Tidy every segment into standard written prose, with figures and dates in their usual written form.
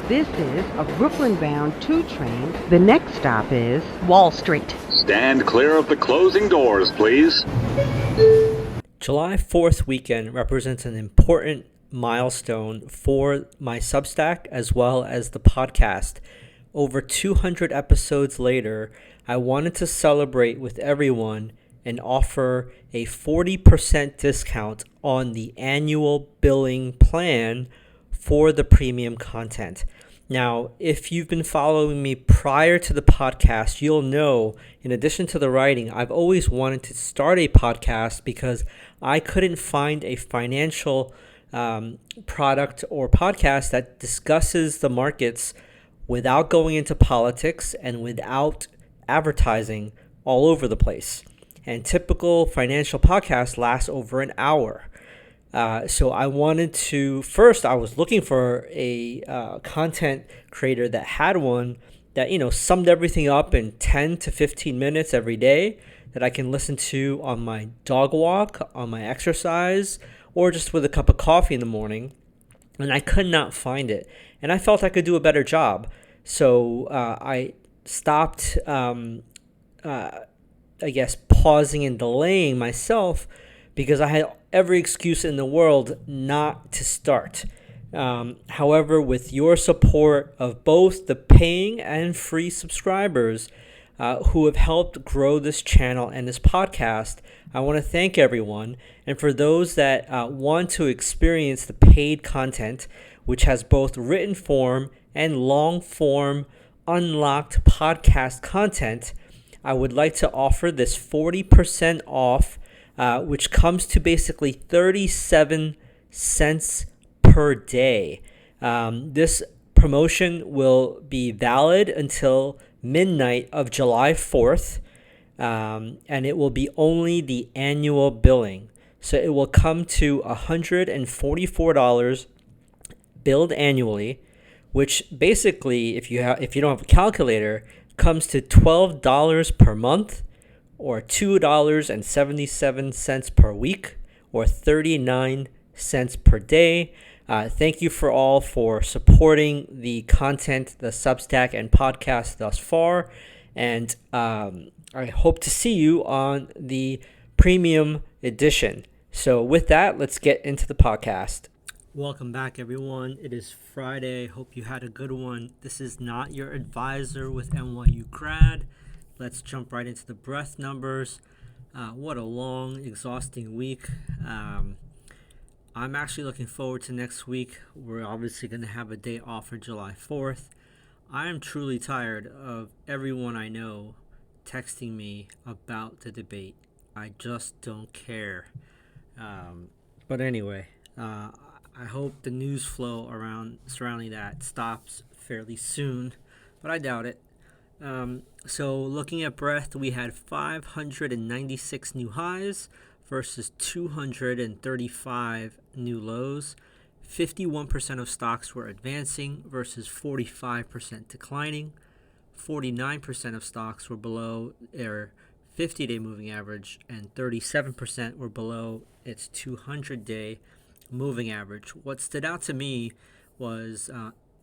This is a Brooklyn-bound 2 train. The next stop is Wall Street. Stand clear of the closing doors, please. July 4th weekend represents an important milestone for my Substack as well as the podcast. Over 200 episodes later, I wanted to celebrate with everyone and offer a 40% discount on the annual billing plan for the premium content. Now, if you've been following me prior to the podcast, you'll know, in addition to the writing, I've always wanted to start a podcast because I couldn't find a financial product or podcast that discusses the markets without going into politics and without advertising all over the place. And typical financial podcasts last over an hour. So I wanted to, first I was looking for a content creator that had one that, summed everything up in 10 to 15 minutes every day that I can listen to on my dog walk, on my exercise, or just with a cup of coffee in the morning. And I could not find it. And I felt I could do a better job. So I stopped, pausing and delaying myself because I had every excuse in the world not to start. However, with your support of both the paying and free subscribers who have helped grow this channel and this podcast, I want to thank everyone. And for those that want to experience the paid content, which has both written form and long form unlocked podcast content, I would like to offer this 40% off, which comes to basically 37 cents per day. This promotion will be valid until midnight of July 4th, and it will be only the annual billing. So it will come to $144 billed annually, which basically, if you don't have a calculator, comes to $12 per month, or $2.77 per week, or 39 cents per day. Thank you for all for supporting the content, the Substack and podcast thus far, and I hope to see you on the premium edition. So with that, let's get into the podcast. Welcome back, everyone. It is Friday. Hope you had a good one. This is not your advisor with NYU grad. Let's jump right into the breath numbers. What a long, exhausting week. I'm actually looking forward to next week. We're obviously going to have a day off for July 4th. I am truly tired of everyone I know texting me about the debate. I just don't care. But anyway, I hope the news flow surrounding that stops fairly soon, but I doubt it. So looking at breadth, we had 596 new highs versus 235 new lows. 51% of stocks were advancing versus 45% declining. 49% of stocks were below their 50-day moving average, and 37% were below its 200-day moving average. What stood out to me was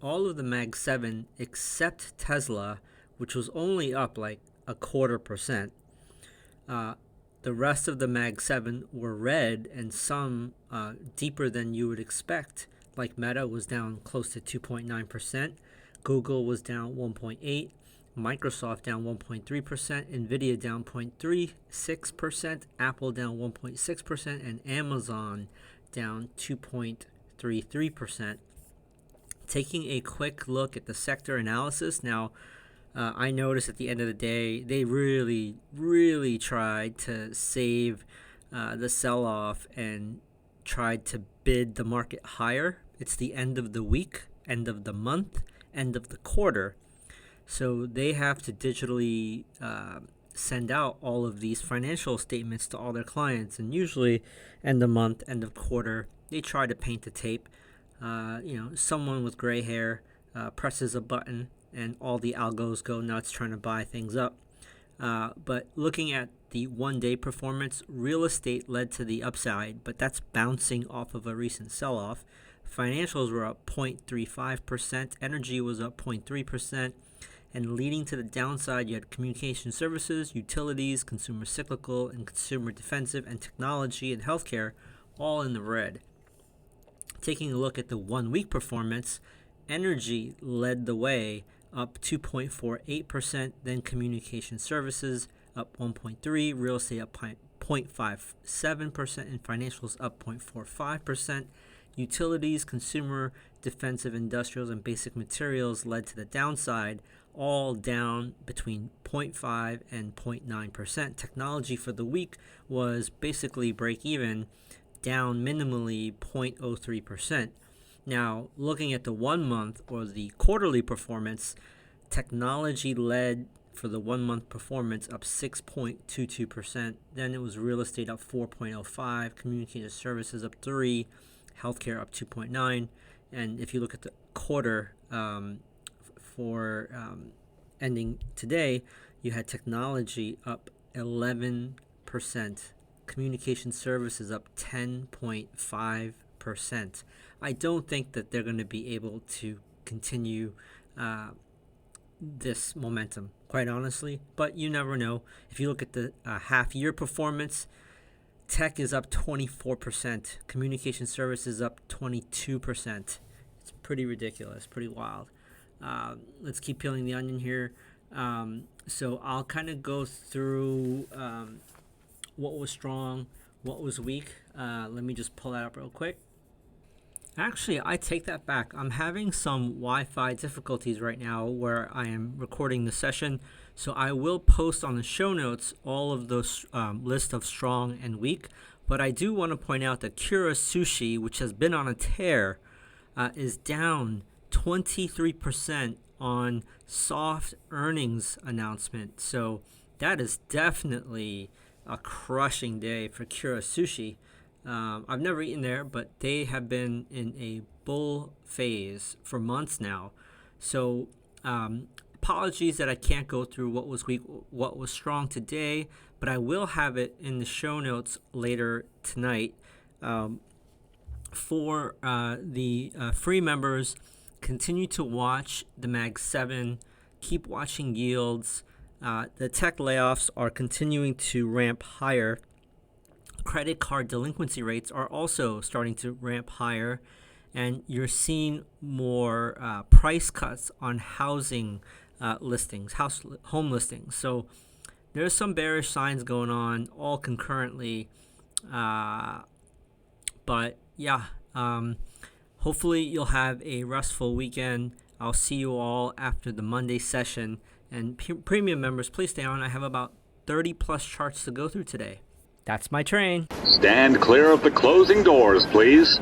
all of the Mag 7 except Tesla, which was only up like 0.25%. The rest of the Mag 7 were red, and some deeper than you would expect, like Meta was down close to 2.9%, Google was down 1.8%, Microsoft down 1.3%, Nvidia down 0.36%, Apple down 1.6%, and Amazon down 2.33%. Taking a quick look at the sector analysis now, I noticed at the end of the day, they really, really tried to save the sell-off and tried to bid the market higher. It's the end of the week, end of the month, end of the quarter. So they have to digitally send out all of these financial statements to all their clients. And usually end of month, end of quarter, they try to paint the tape. Someone with gray hair presses a button and all the algos go nuts trying to buy things up. But looking at the one-day performance, real estate led to the upside, but that's bouncing off of a recent sell-off, Financials were up 0.35%. Energy was up 0.3%. And leading to the downside, you had communication services, utilities, consumer cyclical, and consumer defensive, and technology and healthcare all in the red. Taking a look at the 1 week performance, energy led the way, up 2.48%, then communication services up 1.3%, real estate up 0.57%, and financials up 0.45%. Utilities, consumer, defensive, industrials, and basic materials led to the downside, all down between 0.5 and 0.9%. Technology for the week was basically break even, down minimally 0.03%. Now, looking at the 1 month or the quarterly performance, technology led for the 1 month performance up 6.22%. Then it was real estate up 4.05%, communication services up 3%, healthcare up 2.9%. And if you look at the quarter for ending today, you had technology up 11%, communication services up 10.5%. I don't think that they're going to be able to continue this momentum, quite honestly, but you never know. If you look at the half-year performance, tech is up 24%, communication services up 22%. It's pretty ridiculous, pretty wild. Let's keep peeling the onion here. So I'll kind of go through what was strong, what was weak. Let me just pull that up real quick. Actually, I take that back. I'm having some Wi-Fi difficulties right now where I am recording the session. So I will post on the show notes all of those list of strong and weak. But I do want to point out that Kura Sushi, which has been on a tear, is down 23% on soft earnings announcement. So that is definitely a crushing day for Kura Sushi. I've never eaten there, but they have been in a bull phase for months now. So apologies that I can't go through what was weak, what was strong today, but I will have it in the show notes later tonight. For the free members, continue to watch the Mag 7, keep watching yields. The tech layoffs are continuing to ramp higher. Credit card delinquency rates are also starting to ramp higher, and you're seeing more price cuts on housing listings, home listings. So there's some bearish signs going on all concurrently. But yeah, hopefully you'll have a restful weekend. I'll see you all after the Monday session. And premium members, please stay on. I have about 30 plus charts to go through today. That's my train. Stand clear of the closing doors, please.